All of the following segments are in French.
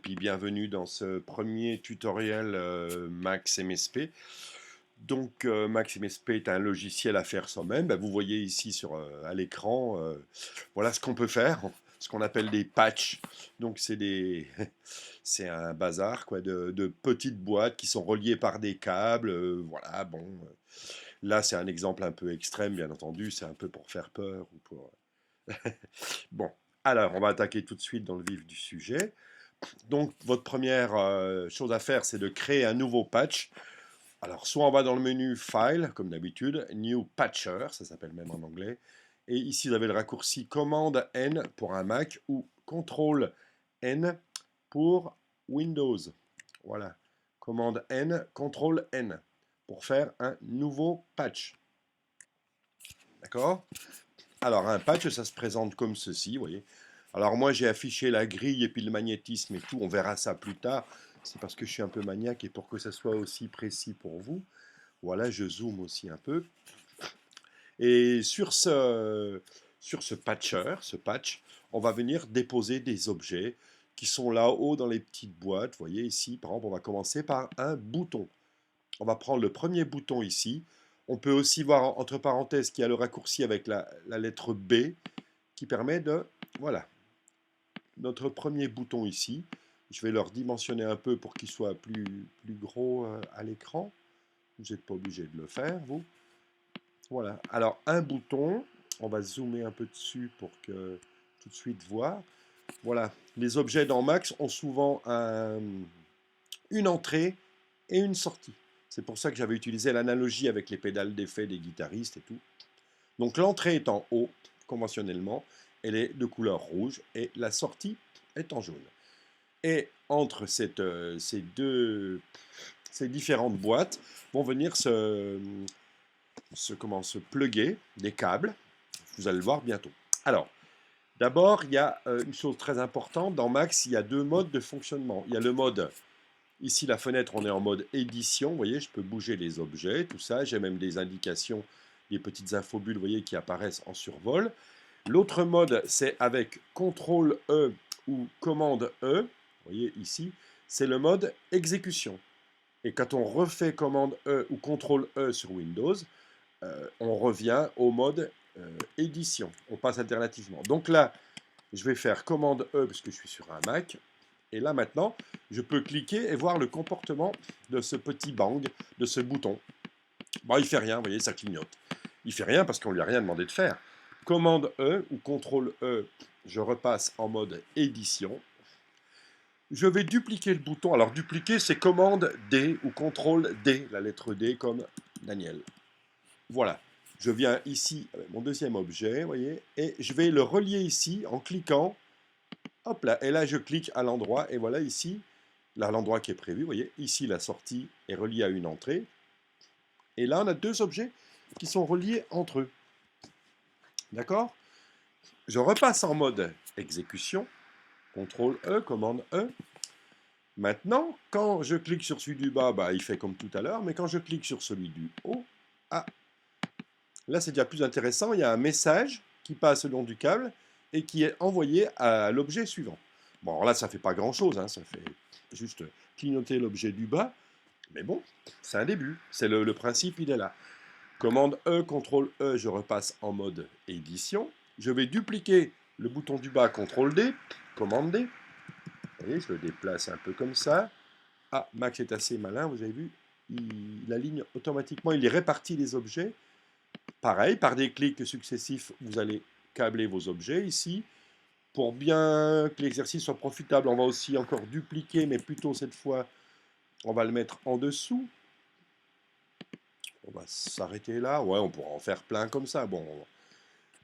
Puis bienvenue dans ce premier tutoriel Max MSP. Donc Max MSP est un logiciel à faire soi-même. Ben, vous voyez ici à l'écran, voilà ce qu'on peut faire, ce qu'on appelle des patchs. Donc c'est un bazar quoi, de petites boîtes qui sont reliées par des câbles. Voilà, bon, là c'est un exemple un peu extrême, bien entendu, c'est un peu pour faire peur ou pour. Bon, alors on va attaquer tout de suite dans le vif du sujet. Donc, votre première chose à faire, c'est de créer un nouveau patch. Alors, soit on va dans le menu File, comme d'habitude, New Patcher, ça s'appelle même en anglais. Et ici, vous avez le raccourci Commande N pour un Mac ou Contrôle N pour Windows. Voilà. Commande N, Contrôle N pour faire un nouveau patch. D'accord? Alors, un patch, ça se présente comme ceci, vous voyez. Alors, moi, j'ai affiché la grille et puis le magnétisme et tout. On verra ça plus tard. C'est parce que je suis un peu maniaque et pour que ça soit aussi précis pour vous. Voilà, je zoome aussi un peu. Et sur ce patcher, ce patch, on va venir déposer des objets qui sont là-haut dans les petites boîtes. Vous voyez ici, par exemple, on va commencer par un bouton. On va prendre le premier bouton ici. On peut aussi voir entre parenthèses qu'il y a le raccourci avec la lettre B qui permet de, voilà, notre premier bouton ici. Je vais le redimensionner un peu pour qu'il soit plus gros à l'écran. Vous n'êtes pas obligé de le faire, vous. Voilà. Alors, un bouton. On va zoomer un peu dessus pour que tout de suite voir. Voilà. Les objets dans Max ont souvent une entrée et une sortie. C'est pour ça que j'avais utilisé l'analogie avec les pédales d'effet des guitaristes et tout. Donc l'entrée est en haut, conventionnellement, elle est de couleur rouge, et la sortie est en jaune. Et entre ces différentes boîtes vont venir se plugger des câbles. Vous allez le voir bientôt. Alors, d'abord, il y a une chose très importante. Dans Max, il y a deux modes de fonctionnement. Il y a le mode, ici la fenêtre, on est en mode édition. Vous voyez, je peux bouger les objets, tout ça. J'ai même des indications, des petites infobules, vous voyez, qui apparaissent en survol. L'autre mode, c'est avec CTRL E ou commande E. Vous voyez ici, c'est le mode exécution. Et quand on refait commande E ou CTRL E sur Windows, on revient au mode édition. On passe alternativement. Donc là, je vais faire commande E puisque je suis sur un Mac. Et là maintenant, je peux cliquer et voir le comportement de ce petit bang, de ce bouton. Bon, il fait rien, vous voyez, ça clignote. Il fait rien parce qu'on lui a rien demandé de faire. Commande E ou CTRL E, je repasse en mode édition. Je vais dupliquer le bouton. Alors dupliquer, c'est commande D ou CTRL D, la lettre D comme Daniel. Voilà. Je viens ici avec mon deuxième objet, vous voyez, et je vais le relier ici en cliquant. Hop là, et là je clique à l'endroit, et voilà ici, là l'endroit qui est prévu, vous voyez, ici la sortie est reliée à une entrée. Et là on a deux objets qui sont reliés entre eux. D'accord? Je repasse en mode exécution, CTRL E, commande E. Maintenant, quand je clique sur celui du bas, bah, il fait comme tout à l'heure, mais quand je clique sur celui du haut, ah, là c'est déjà plus intéressant, il y a un message qui passe le long du câble et qui est envoyé à l'objet suivant. Bon, alors là ça fait pas grand-chose, hein, ça fait juste clignoter l'objet du bas, mais bon, c'est un début, c'est le principe, il est là. Commande E, CTRL E, je repasse en mode édition. Je vais dupliquer le bouton du bas, CTRL D, commande D. Vous voyez, je le déplace un peu comme ça. Ah, Max est assez malin, vous avez vu, il aligne automatiquement, il répartit les objets. Pareil, par des clics successifs, vous allez câbler vos objets ici. Pour bien que l'exercice soit profitable, on va aussi encore dupliquer, mais plutôt cette fois, on va le mettre en dessous. On va s'arrêter là. Ouais, on pourra en faire plein comme ça. Bon,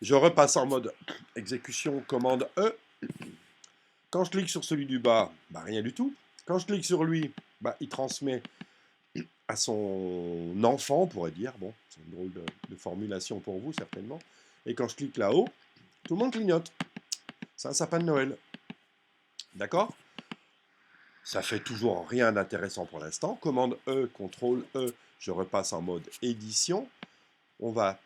je repasse en mode exécution, commande E. Quand je clique sur celui du bas, bah, rien du tout. Quand je clique sur lui, bah, il transmet à son enfant, on pourrait dire. Bon, c'est une drôle de formulation pour vous, certainement. Et quand je clique là-haut, tout le monde clignote. C'est un sapin de Noël. D'accord? Ça fait toujours rien d'intéressant pour l'instant. Commande E, CTRL E, je repasse en mode édition. On va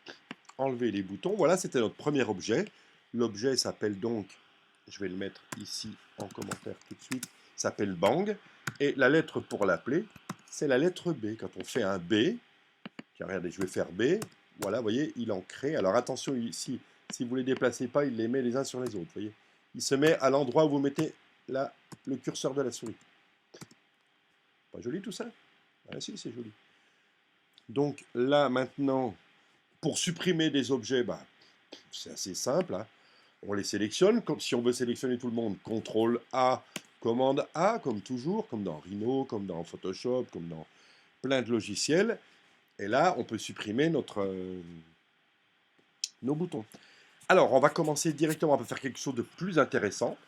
enlever les boutons. Voilà, c'était notre premier objet. L'objet s'appelle donc, je vais le mettre ici en commentaire tout de suite, s'appelle bang, et la lettre pour l'appeler, c'est la lettre B. Quand on fait un B, tiens, regardez, je vais faire B, voilà, vous voyez, il en crée. Alors attention, ici, si vous ne les déplacez pas, il les met les uns sur les autres, vous voyez. Il se met à l'endroit où vous mettez là, le curseur de la souris. Pas joli tout ça? Ah si, c'est joli. Donc là, maintenant, pour supprimer des objets, bah, c'est assez simple, hein. On les sélectionne, comme si on veut sélectionner tout le monde, CTRL A, commande A, comme toujours, comme dans Rhino, comme dans Photoshop, comme dans plein de logiciels. Et là, on peut supprimer nos boutons. Alors, on va commencer directement, on va faire quelque chose de plus intéressant.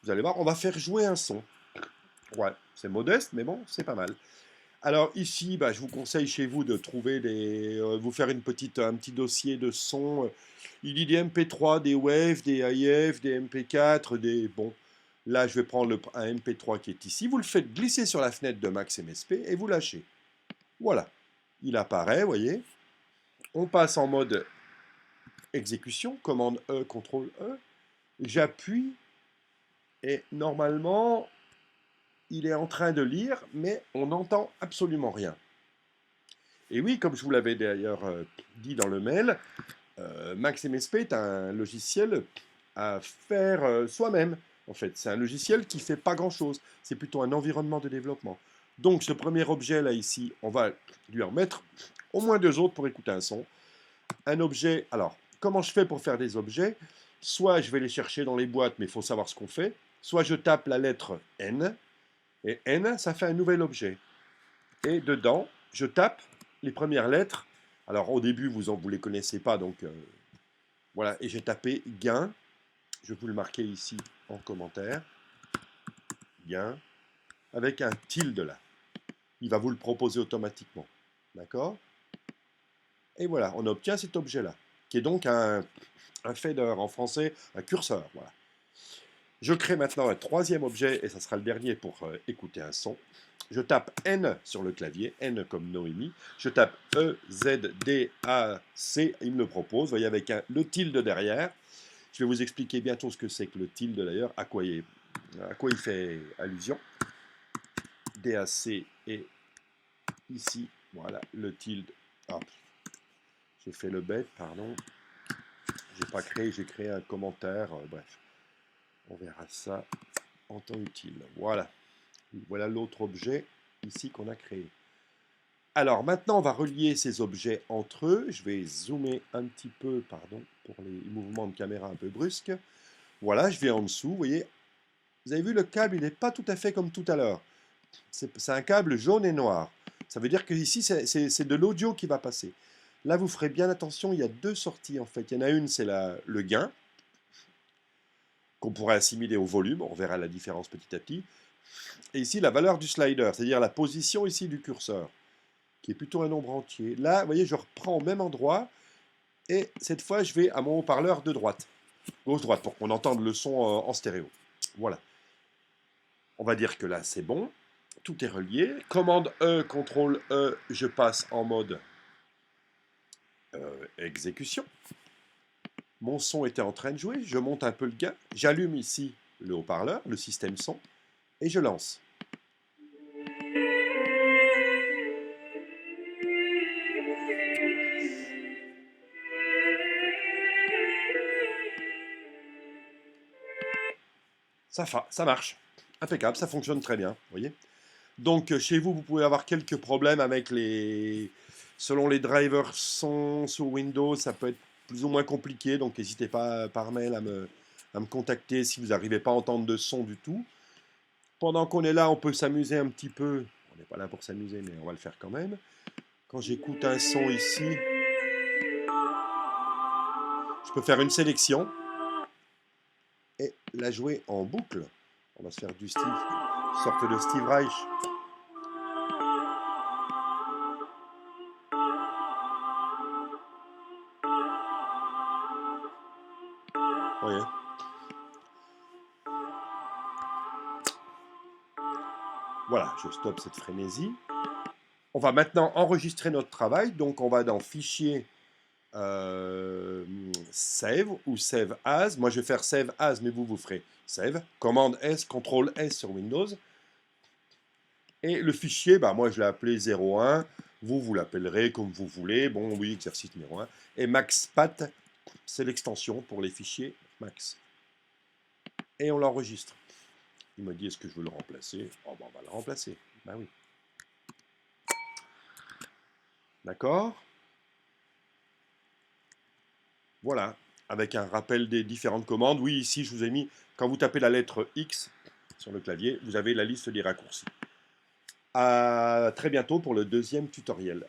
Vous allez voir, on va faire jouer un son. Ouais, c'est modeste, mais bon, c'est pas mal. Alors ici, bah, je vous conseille chez vous de trouver vous faire un petit dossier de son. Il y a des MP3, des WAV, des AIF, des MP4, des... Bon, là je vais prendre un MP3 qui est ici. Vous le faites glisser sur la fenêtre de Max MSP et vous lâchez. Voilà, il apparaît, vous voyez. On passe en mode exécution, commande E, CTRL E. J'appuie et normalement, il est en train de lire, mais on n'entend absolument rien. Et oui, comme je vous l'avais d'ailleurs dit dans le mail, Max MSP est un logiciel à faire soi-même. En fait, c'est un logiciel qui ne fait pas grand-chose. C'est plutôt un environnement de développement. Donc, ce premier objet là ici, on va lui en mettre au moins deux autres pour écouter un son. Un objet, alors, comment je fais pour faire des objets? Soit je vais les chercher dans les boîtes, mais il faut savoir ce qu'on fait. Soit je tape la lettre N, et N, ça fait un nouvel objet. Et dedans, je tape les premières lettres. Alors au début, vous ne les connaissez pas, donc voilà. Et j'ai tapé gain. Je vais vous le marquer ici en commentaire. Gain. Avec un tilde là. Il va vous le proposer automatiquement. D'accord? Et voilà, on obtient cet objet-là, qui est donc un fader, en français, un curseur. Voilà. Je crée maintenant un troisième objet, et ça sera le dernier pour écouter un son. Je tape N sur le clavier, N comme Noémie. Je tape E, Z, D, A, C. Il me le propose, vous voyez, avec le tilde derrière. Je vais vous expliquer bientôt ce que c'est que le tilde d'ailleurs, à quoi il fait allusion. D, A, C et ici, voilà, le tilde. Ah, j'ai fait le bête, pardon. J'ai créé un commentaire, bref. On verra ça en temps utile. Voilà. Voilà l'autre objet ici qu'on a créé. Alors maintenant, on va relier ces objets entre eux. Je vais zoomer un petit peu, pardon, pour les mouvements de caméra un peu brusques. Voilà, je vais en dessous, vous voyez. Vous avez vu, le câble, il n'est pas tout à fait comme tout à l'heure. C'est un câble jaune et noir. Ça veut dire que ici, c'est de l'audio qui va passer. Là, vous ferez bien attention, il y a deux sorties en fait. Il y en a une, c'est le gain, qu'on pourrait assimiler au volume. On verra la différence petit à petit. Et ici, la valeur du slider, c'est-à-dire la position ici du curseur, qui est plutôt un nombre entier. Là, vous voyez, je reprends au même endroit, et cette fois, je vais à mon haut-parleur de droite, gauche-droite, pour qu'on entende le son en stéréo. Voilà. On va dire que là, c'est bon. Tout est relié. Commande E, CTRL E, je passe en mode exécution. Mon son était en train de jouer, je monte un peu le gain, j'allume ici le haut-parleur, le système son, et je lance. Ça marche. Impeccable, ça fonctionne très bien, vous voyez. Donc chez vous, vous pouvez avoir quelques problèmes avec selon les drivers son sur Windows, ça peut être plus ou moins compliqué, donc n'hésitez pas par mail à me contacter si vous n'arrivez pas à entendre de son du tout. Pendant qu'on est là, on peut s'amuser un petit peu. On n'est pas là pour s'amuser, mais on va le faire quand même. Quand j'écoute un son ici, je peux faire une sélection et la jouer en boucle. On va se faire du Steve, une sorte de Steve Reich. Vous voyez. Voilà, je stoppe cette frénésie. On va maintenant enregistrer notre travail. Donc, on va dans Fichier, Save ou Save As. Moi, je vais faire Save As, mais vous ferez Save. Commande S, CTRL S sur Windows. Et le fichier, bah, moi je l'ai appelé 01. Vous l'appellerez comme vous voulez. Bon, oui, exercice numéro 1. Et MaxPath, c'est l'extension pour les fichiers Max. Et on l'enregistre. Il me dit, est-ce que je veux le remplacer? Oh, bah, on va le remplacer. Bah oui. D'accord? Voilà. Avec un rappel des différentes commandes. Oui, ici, je vous ai mis, quand vous tapez la lettre X sur le clavier, vous avez la liste des raccourcis. À très bientôt pour le deuxième tutoriel.